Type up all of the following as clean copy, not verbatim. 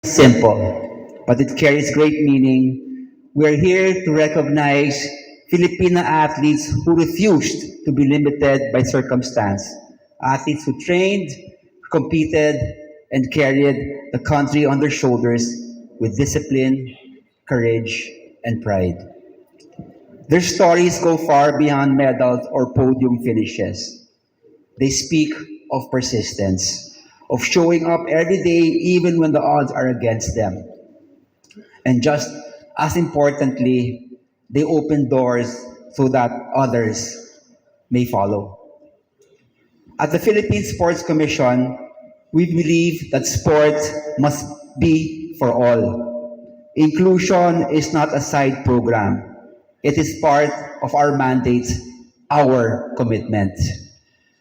simple, but it carries great meaning. We're here to recognize Filipino athletes who refused to be limited by circumstance. Athletes who trained, competed, and carried the country on their shoulders with discipline, courage, and pride. Their stories go far beyond medals or podium finishes. They speak of persistence, of showing up every day even when the odds are against them. And just as importantly, they open doors so that others may follow. At the Philippine Sports Commission, we believe that sports must be for all. Inclusion is not a side program. It is part of our mandate, our commitment.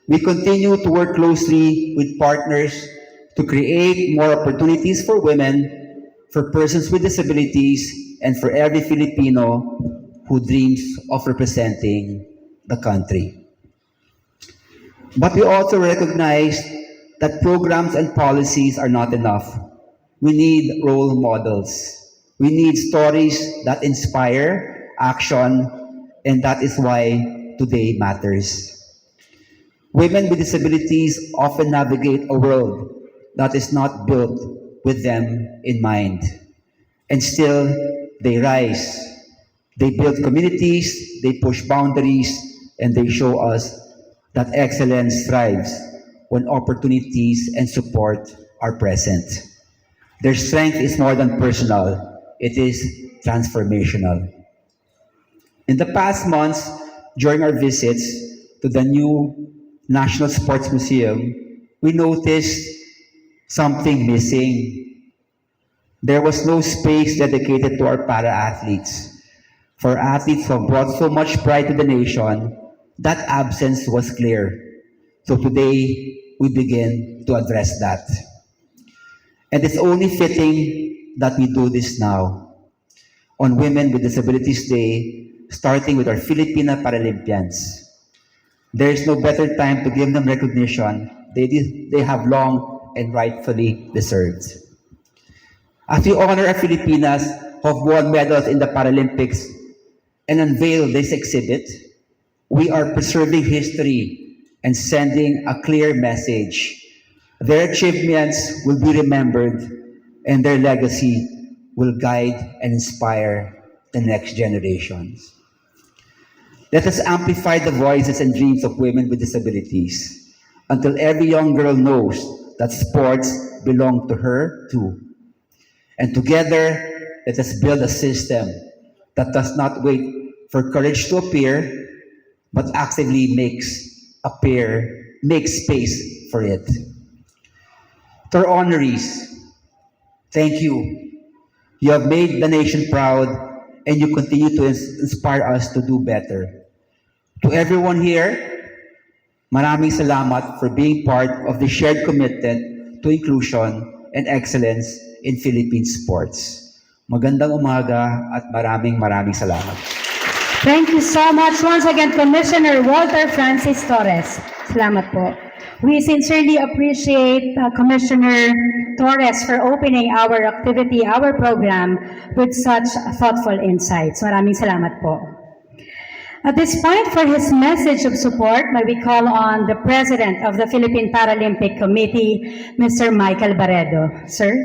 We continue to work closely with partners to create more opportunities for women, for persons with disabilities, and for every Filipino who dreams of representing the country. But we also recognize that programs and policies are not enough. We need role models. We need stories that inspire action, and that is why today matters. Women with disabilities often navigate a world that is not built with them in mind. And still, they rise. They build communities, they push boundaries, and they show us that excellence thrives when opportunities and support are present. Their strength is more than personal, it is transformational. In the past months, during our visits to the new National Sports Museum, we noticed something missing. There was no space dedicated to our para-athletes. For athletes who have brought so much pride to the nation, that absence was clear. So today, we begin to address that. And it's only fitting that we do this now, on Women with Disabilities Day, starting with our Filipina Paralympians. There is no better time to give them recognition they have long and rightfully deserved. As we honor our Filipinas who have won medals in the Paralympics and unveil this exhibit, we are preserving history and sending a clear message. Their achievements will be remembered and their legacy will guide and inspire the next generations. Let us amplify the voices and dreams of women with disabilities until every young girl knows that sports belong to her too. And together, let us build a system that does not wait for courage to appear, but actively makes space for it. To our honorees, thank you. You have made the nation proud and you continue to inspire us to do better. To everyone here, maraming salamat for being part of the shared commitment to inclusion and excellence in Philippine sports. Magandang umaga at maraming salamat. Thank you so much once again, Commissioner Walter Francis Torres. Salamat po. We sincerely appreciate Commissioner Torres for opening our activity, our program, with such thoughtful insights. Maraming salamat po. At this point, for his message of support, may we call on the President of the Philippine Paralympic Committee, Mr. Michael Barredo. Sir?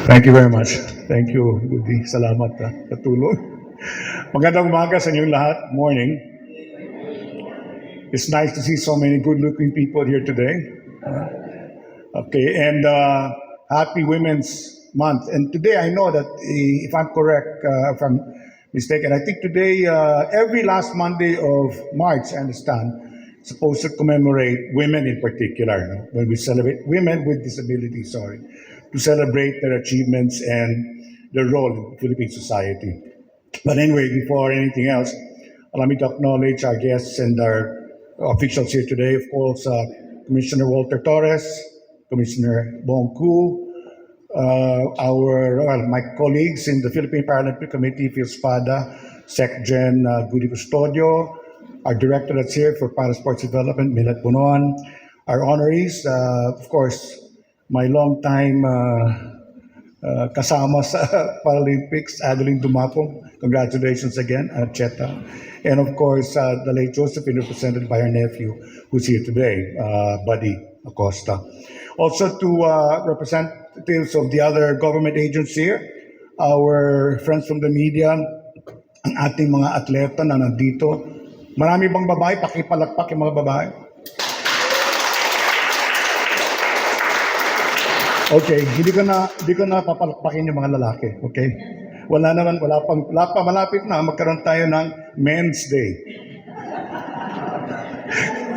Thank you very much. Thank you, Goody. Salamat sa tulong. Magandang umaga sa inyong lahat. Morning. It's nice to see so many good-looking people here today. Okay, and happy Women's Month. And today I know that, if I'm correct, if I'm mistaken, I think today, every last Monday of March, I understand, is supposed to commemorate women in particular, no? When we celebrate women with disabilities, to celebrate their achievements and their role in Philippine society. But anyway, before anything else, allow me to acknowledge our guests and our officials here today. Of course, Commissioner Walter Torres, Commissioner Bong Ku, my colleagues in the Philippine Paralympic Committee, Phil Spada, SecGen Gudi Custodio, our director that's here for Para Sports Development, Milet Bunon, our honorees, of course, my longtime kasama sa Paralympics, Adeline Dumapong. Congratulations again, Cheta. And of course, the late Josephine, represented by her nephew, who's here today, Buddy Acosta. Also to representatives of the other government agents here, our friends from the media, ang ating mga atleta na nandito. Marami bang babae? Pakipalakpak yung mga babae. Okay, hindi ko na papalakpakin yung mga lalaki, okay? Wala pa, malapit na magkaroon tayo ng Men's Day.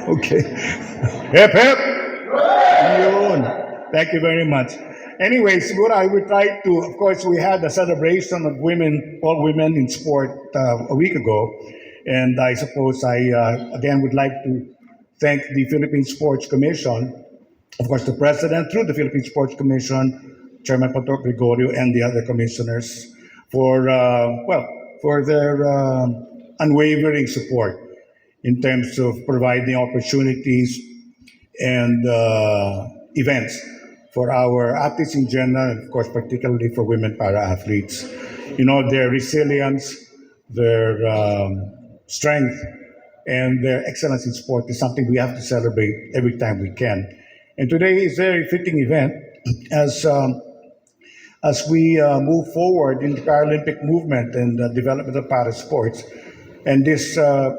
Okay. Hep, hep! Yun. Thank you very much. Anyway, siguro I will try to, of course, we had a celebration of women, all women in sport a week ago. And I suppose I, again, would like to thank the Philippine Sports Commission, of course, the President through the Philippine Sports Commission, Chairman Patok Gregorio, and the other commissioners for, for their unwavering support in terms of providing opportunities and events for our athletes in general, and of course, particularly for women para-athletes. You know, their resilience, their strength, and their excellence in sport is something we have to celebrate every time we can. And today is a very fitting event as we move forward in the Paralympic movement and the development of para sports. And this, what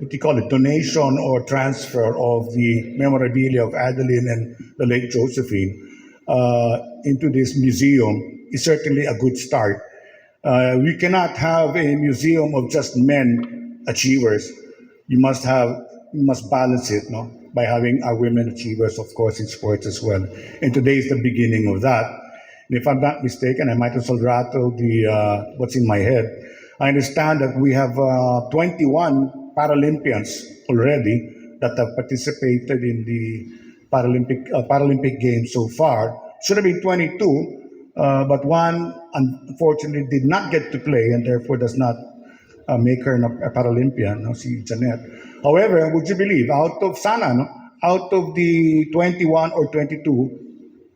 do you call it, donation or transfer of the memorabilia of Adeline and the late Josephine into this museum is certainly a good start. We cannot have a museum of just men achievers. You must balance it, no? By having our women achievers, of course, in sports as well. And today is the beginning of that. And if I'm not mistaken, I might as well rattle the what's in my head. I understand that we have 21 Paralympians already that have participated in the Paralympic Games so far. Should have been 22, but one unfortunately did not get to play and therefore does not make her a Paralympian, no, si Janet. However, would you believe, out of the 21 or 22,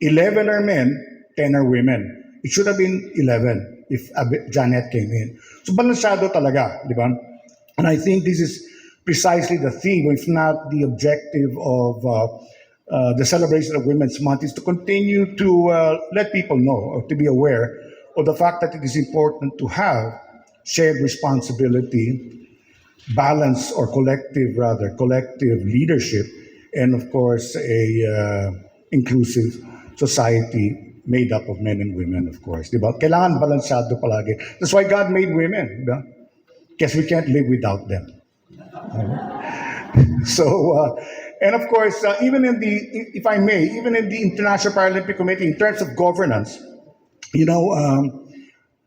11 are men, 10 are women. It should have been 11 if Janet came in. So balansyado talaga, di ba? And I think this is precisely the theme, if not the objective of the celebration of Women's Month, is to continue to let people know or to be aware of the fact that it is important to have shared responsibility, balance or collective leadership, and of course a inclusive society made up of men and women, of course. Diba? Kailangan balansyado palagi. That's why God made women. Diba? Because we can't live without them. So, and of course, even in the, if I may, even in the International Paralympic Committee, in terms of governance, you know,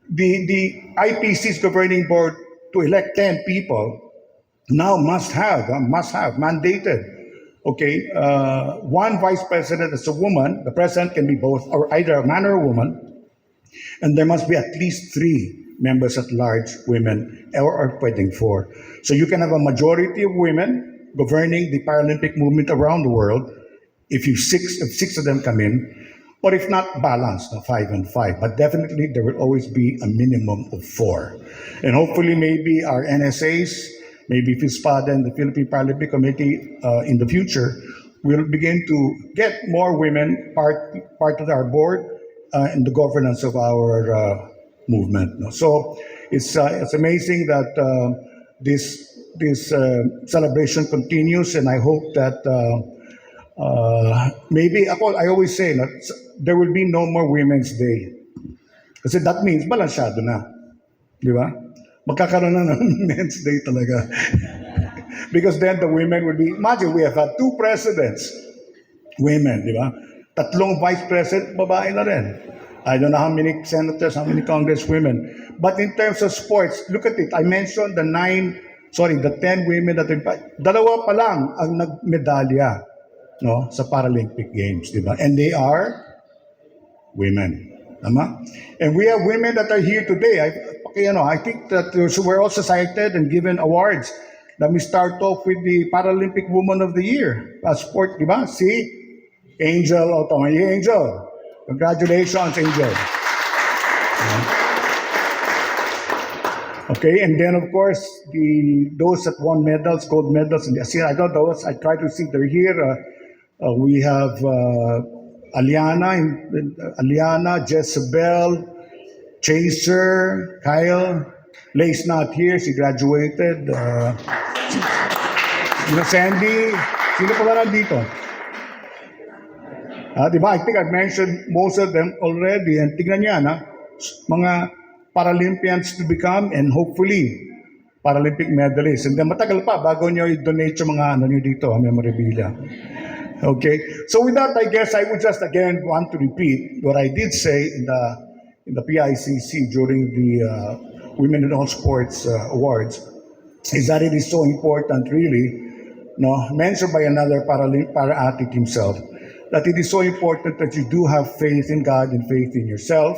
the IPC's governing board to elect 10 people now must have mandated, okay, one vice president as a woman. The president can be both, or either a man or a woman, and there must be at least 3 members at large women, or pwedeng 4. So you can have a majority of women governing the Paralympic movement around the world if 6 of them come in, or if not, balanced, 5 and 5. But definitely there will always be a minimum of 4. And hopefully maybe our NSAs, maybe FISPADA and the Philippine Paralympic Committee in the future will begin to get more women part of our board in the governance of our movement. No? So it's amazing that this celebration continues, and I hope that maybe, I always say that there will be no more Women's Day. Kasi that means balansyado na. Di ba? Magkakaroon na ng Men's Day talaga. Because then the women will be, imagine we have had 2 presidents, women, di ba? 3 vice president, babae na rin. I don't know how many senators, how many congresswomen. But in terms of sports, look at it. I mentioned the 10 women that, 2 pa lang ang nagmedalya, no, sa Paralympic Games, di ba? And they are women. Tama? And we have women that are here today. I think that we're also cited and given awards. Let me start off with the Paralympic Woman of the Year. Sport, di ba? Si Angel Otomay. Angel. Congratulations, Angel. Okay, and then of course, those that won medals, gold medals, and I thought those, I try to see they're here. We have Aliana, Jezebel, Chaser, Kyle. Lay's not here, she graduated. Sandy, sino pa ba nandito? Diba, I think I've mentioned most of them already. And tignan niya, mga Paralympians to become and hopefully Paralympic medalists. And then matagal pa bago nyo i-donate yung mga nyo dito, memorabilia. Okay, so with that, I guess I would just again want to repeat what I did say in the PICC during the Women in All Sports Awards, is that it is so important, really, mentioned by another para-athlete himself, that it is so important that you do have faith in God and faith in yourself,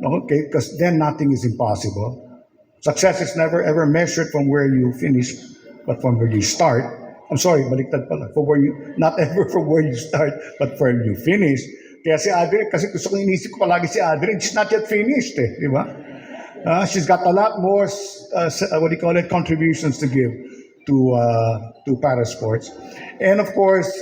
okay, because then nothing is impossible. Success is never ever measured from where you finish, but from where you start. I'm sorry, baliktad pala. Not ever from where you start, but where you finish. Kaya si Adrian, kasi gusto kong inisip ko palagi si Adrian, she's not yet finished, di ba? She's got a lot more, contributions to give to parasports. And of course,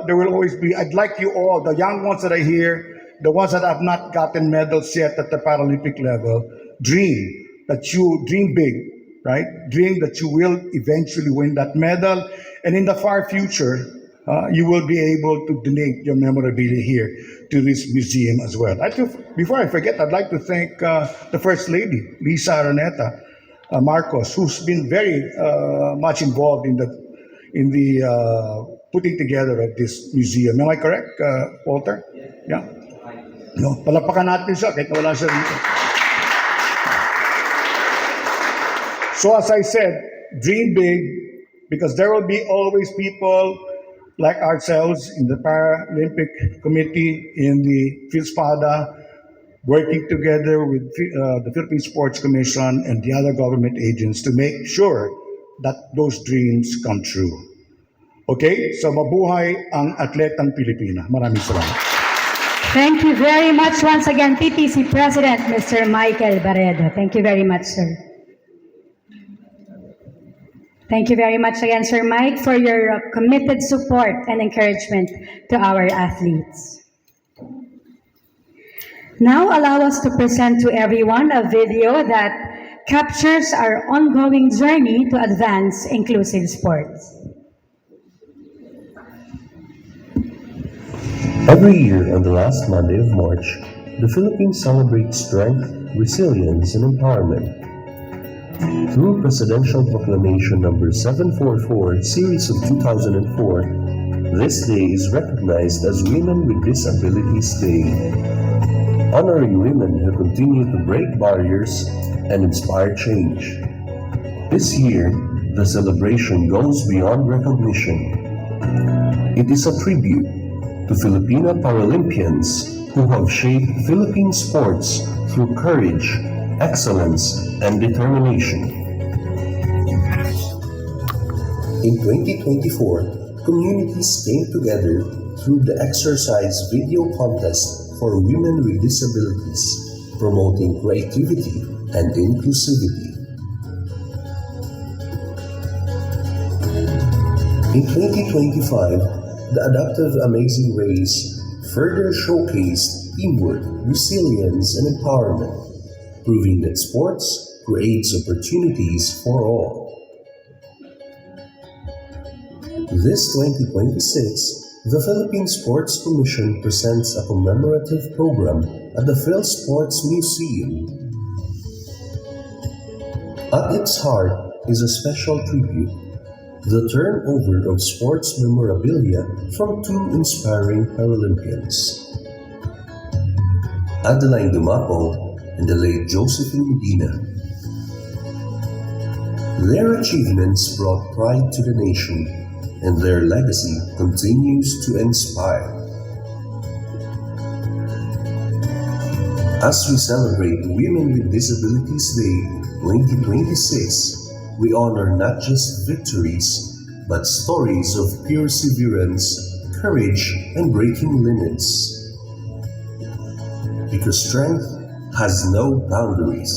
there will always be, I'd like you all, the young ones that are here, the ones that have not gotten medals yet at the Paralympic level, dream big, right? Dream that you will eventually win that medal. And in the far future, you will be able to donate your memorabilia here to this museum as well. Before I forget, I'd like to thank the First Lady, Lisa Araneta Marcos, who's been very much involved in the putting together of this museum. Am I correct, Walter? Yeah? No, palapakan natin siya kahit wala siya dito. So as I said, dream big, because there will be always people like ourselves in the Paralympic Committee, in the FILSPADA, working together with the Philippine Sports Commission and the other government agents to make sure that those dreams come true. Okay? So mabuhay ang atletang Pilipina. Maraming salamat. Thank you very much once again, PTC President, Mr. Michael Barredo. Thank you very much, sir. Thank you very much again, Sir Mike, for your committed support and encouragement to our athletes. Now, allow us to present to everyone a video that captures our ongoing journey to advance inclusive sports. Every year on the last Monday of March, the Philippines celebrates strength, resilience, and empowerment. Through Presidential Proclamation Number 744, Series of 2004, this day is recognized as Women with Disabilities Day, honoring women who continue to break barriers and inspire change. This year, the celebration goes beyond recognition. It is a tribute to Filipino Paralympians who have shaped Philippine sports through courage, excellence, and determination. In 2024, communities came together through the Exercise Video Contest for Women with Disabilities, promoting creativity and inclusivity. In 2025, the Adaptive Amazing Race further showcased teamwork, resilience, and empowerment, proving that sports creates opportunities for all. This 2026, the Philippine Sports Commission presents a commemorative program at the PhilSports Museum. At its heart is a special tribute, the turnover of sports memorabilia from two inspiring Paralympians, Adeline Dumapo and the late Josephine Medina. Their achievements brought pride to the nation, and their legacy continues to inspire. As we celebrate Women with Disabilities Day 2026, we honor not just victories, but stories of perseverance, courage, and breaking limits. Because strength has no boundaries.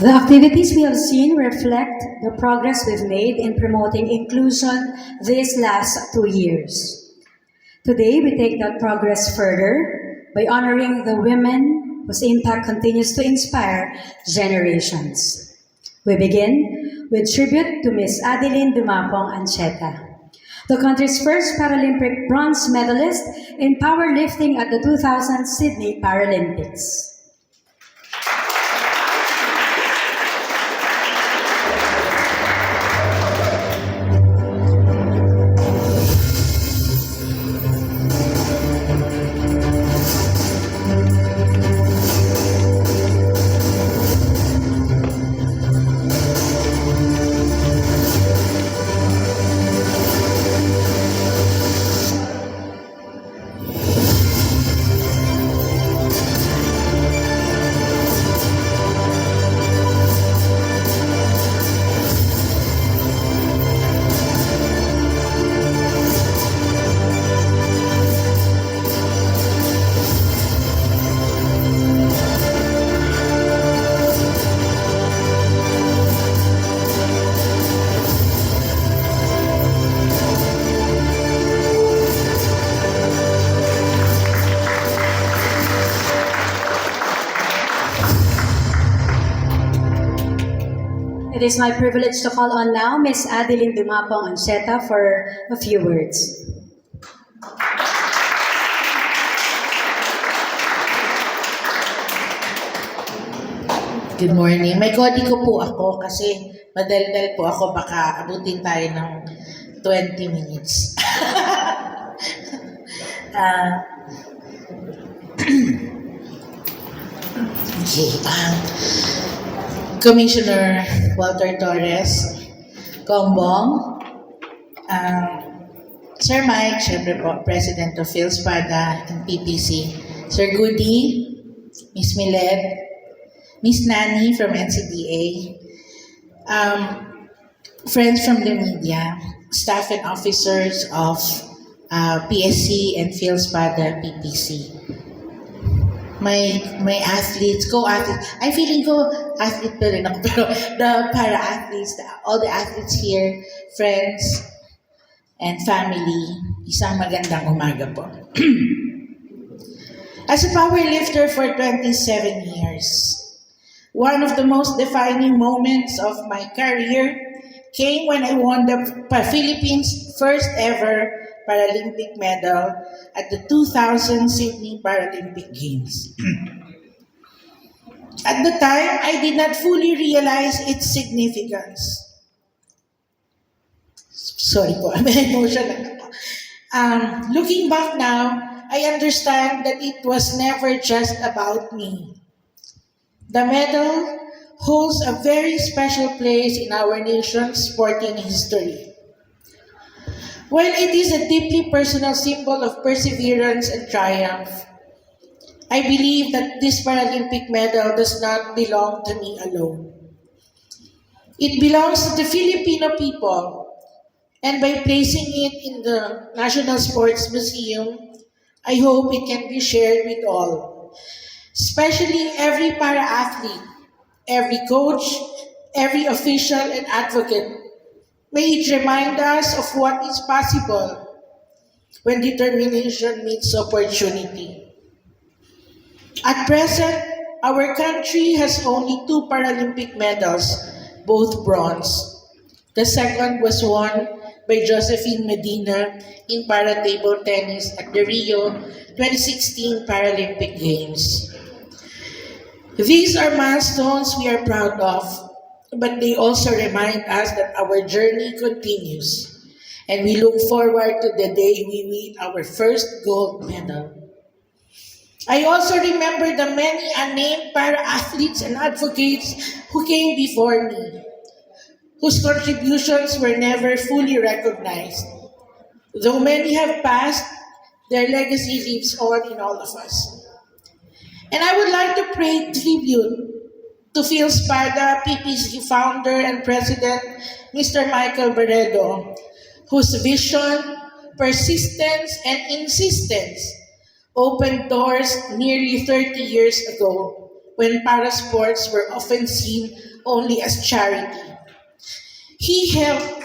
The activities we have seen reflect the progress we've made in promoting inclusion these last 2 years. Today, we take that progress further by honoring the women whose impact continues to inspire generations. We begin with tribute to Ms. Adeline Dumapong Ancheta, the country's first Paralympic bronze medalist in powerlifting at the 2000 Sydney Paralympics. It is my privilege to call on now Ms. Adeline Dumapong Ancheta for a few words. Good morning. May kodigo po ako kasi madaldal po ako, baka abutin tayo ng 20 minutes. Commissioner Walter Torres, Kombong, Sir Mike, syempre po, President of PhilSpada and PPC, Sir Goody, Miss Millet, Miss Nani from NCDA, friends from the media, staff and officers of PSC and PhilSpada PPC. My athletes, co-athletes, I'm feeling co-athlete pa rin ako, pero the para-athletes, all the athletes here, friends, and family, isang magandang umaga po. As a powerlifter for 27 years, one of the most defining moments of my career came when I won the Philippines' first ever Paralympic medal at the 2000 Sydney Paralympic Games. At the time, I did not fully realize its significance. Sorry po, I'm emotional ako. Looking back now, I understand that it was never just about me. The medal holds a very special place in our nation's sporting history. While it is a deeply personal symbol of perseverance and triumph, I believe that this Paralympic medal does not belong to me alone. It belongs to the Filipino people, and by placing it in the National Sports Museum, I hope it can be shared with all, especially every para-athlete, every coach, every official and advocate. May it remind us of what is possible when determination meets opportunity. At present, our country has only 2 Paralympic medals, both bronze. The second was won by Josephine Medina in para-table tennis at the Rio 2016 Paralympic Games. These are milestones we are proud of, but they also remind us that our journey continues, and we look forward to the day we win our first gold medal. I also remember the many unnamed para-athletes and advocates who came before me, whose contributions were never fully recognized. Though many have passed, their legacy lives on in all of us. And I would like to pay tribute to Phil Spada, PPC founder and president, Mr. Michael Barredo, whose vision, persistence, and insistence opened doors nearly 30 years ago when para sports were often seen only as charity. He helped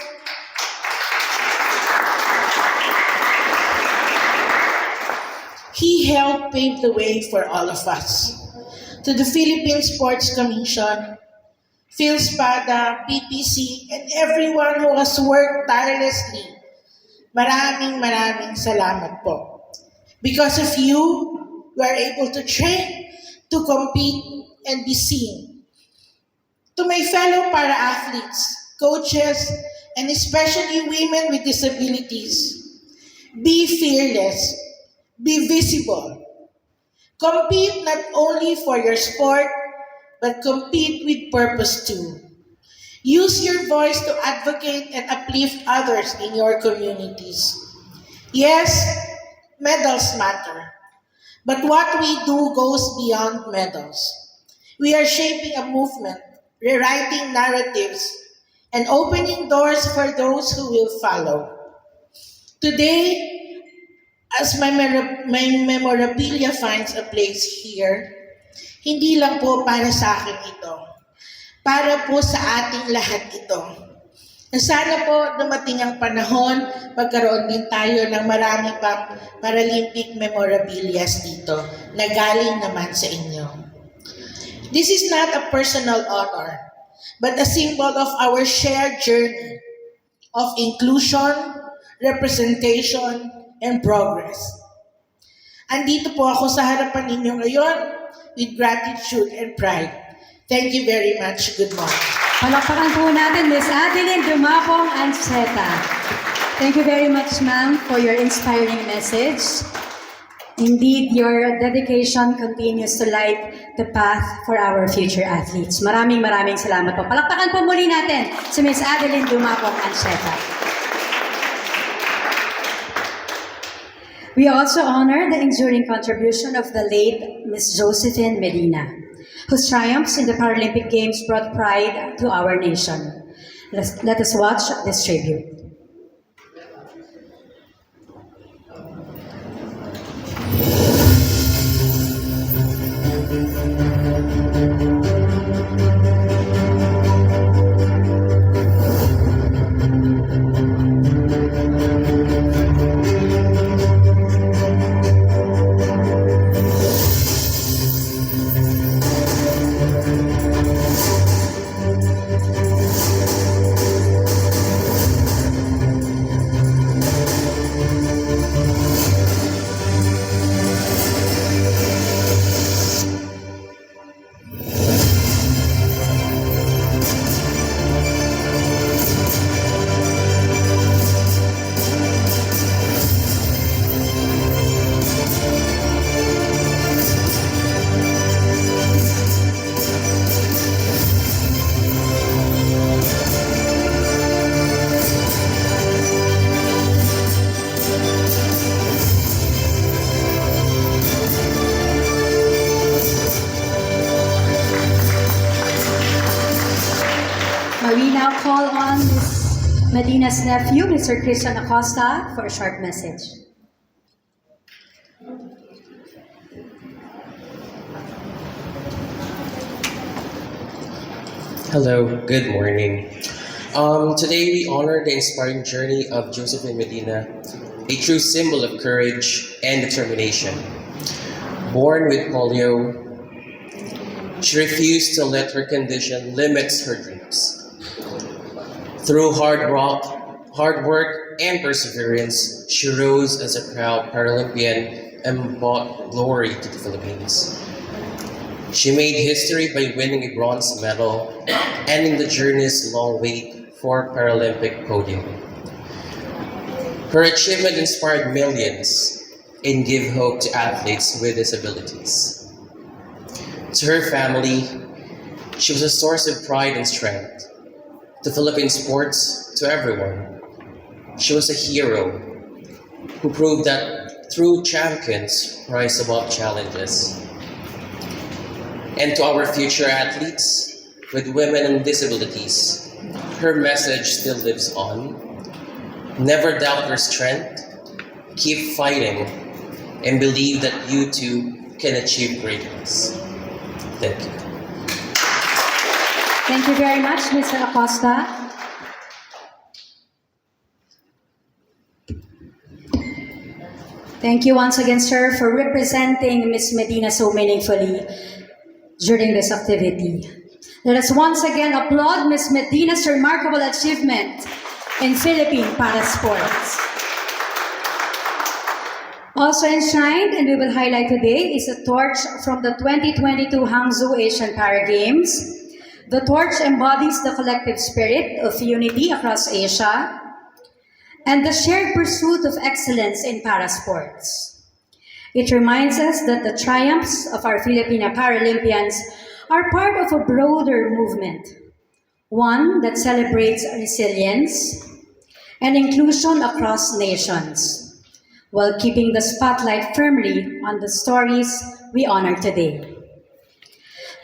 pave the way for all of us. To the Philippine Sports Commission, Phil Spada, PPC, and everyone who has worked tirelessly, maraming salamat po. Because of you, we are able to train, to compete, and be seen. To my fellow para-athletes, coaches, and especially women with disabilities, be fearless, be visible. Compete not only for your sport, but compete with purpose too. Use your voice to advocate and uplift others in your communities. Yes, medals matter, but what we do goes beyond medals. We are shaping a movement, rewriting narratives, and opening doors for those who will follow. Today, as my memorabilia finds a place here, hindi lang po para sa akin ito. Para po sa ating lahat ito. Na sana po dumating ang panahon, magkaroon din tayo ng marami pang Paralympic memorabilias dito na galing naman sa inyo. This is not a personal honor, but a symbol of our shared journey of inclusion, representation, and progress. Andito po ako sa harapan ninyo ngayon with gratitude and pride. Thank you very much. Good morning. Palakpakan po natin Ms. Adeline Dumapong Anceta. Thank you very much, ma'am, for your inspiring message. Indeed, your dedication continues to light the path for our future athletes. Maraming salamat po. Palakpakan po muli natin si Ms. Adeline Dumapong Anceta. We also honor the enduring contribution of the late Ms. Josephine Medina, whose triumphs in the Paralympic Games brought pride to our nation. Let us watch this tribute. We now call on Ms. Medina's nephew, Mr. Christian Acosta, for a short message. Hello, good morning. Today we honor the inspiring journey of Josephine Medina, a true symbol of courage and determination. Born with polio, she refused to let her condition limit her dreams. Through hard work, and perseverance, she rose as a proud Paralympian and brought glory to the Philippines. She made history by winning a bronze medal, ending the journey's long wait for Paralympic podium. Her achievement inspired millions and gave hope to athletes with disabilities. To her family, she was a source of pride and strength. To Philippine sports, to everyone, she was a hero, who proved that true champions rise above challenges. And to our future athletes with women and disabilities, her message still lives on. Never doubt your strength, keep fighting, and believe that you too can achieve greatness. Thank you. Thank you very much, Mr. Acosta. Thank you once again, sir, for representing Ms. Medina so meaningfully during this activity. Let us once again applaud Ms. Medina's remarkable achievement in Philippine Parasports. Also enshrined, and we will highlight today, is a torch from the 2022 Hangzhou Asian Para Games. The torch embodies the collective spirit of unity across Asia and the shared pursuit of excellence in parasports. It reminds us that the triumphs of our Filipino Paralympians are part of a broader movement, one that celebrates resilience and inclusion across nations, while keeping the spotlight firmly on the stories we honor today.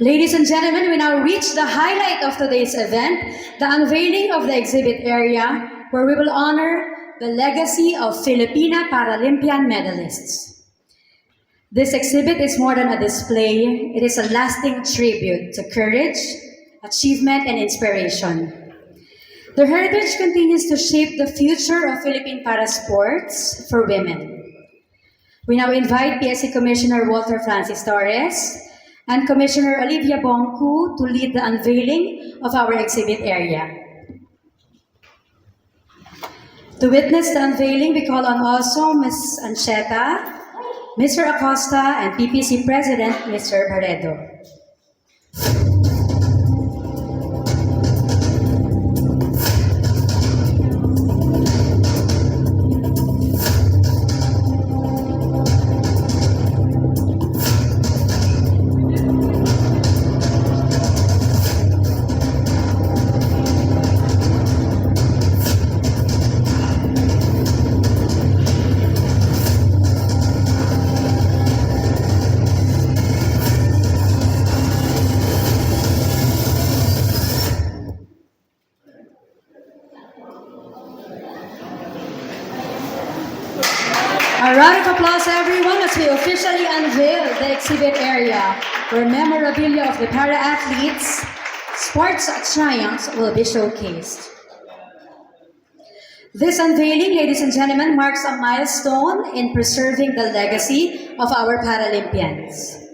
Ladies and gentlemen, we now reach the highlight of today's event, the unveiling of the exhibit area, where we will honor the legacy of Filipina Paralympian medalists. This exhibit is more than a display, it is a lasting tribute to courage, achievement, and inspiration. Their heritage continues to shape the future of Philippine parasports for women. We now invite PSC Commissioner Walter Francis Torres and Commissioner Olivia Bongku to lead the unveiling of our exhibit area. To witness the unveiling, we call on also Ms. Ancheta, Mr. Acosta, and PPC President, Mr. Barredo. A round of applause, everyone, as we officially unveil the exhibit area where memorabilia of the para-athletes' sports triumphs will be showcased. This unveiling, ladies and gentlemen, marks a milestone in preserving the legacy of our Paralympians.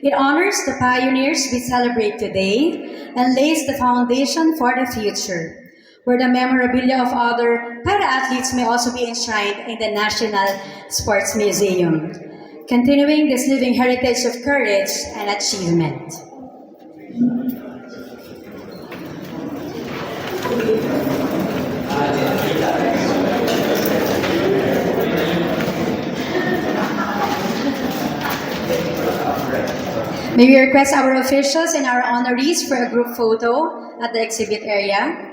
It honors the pioneers we celebrate today and lays the foundation for the future, where the memorabilia of other para-athletes may also be enshrined in the National Sports Museum, continuing this living heritage of courage and achievement. May we request our officials and our honorees for a group photo at the exhibit area.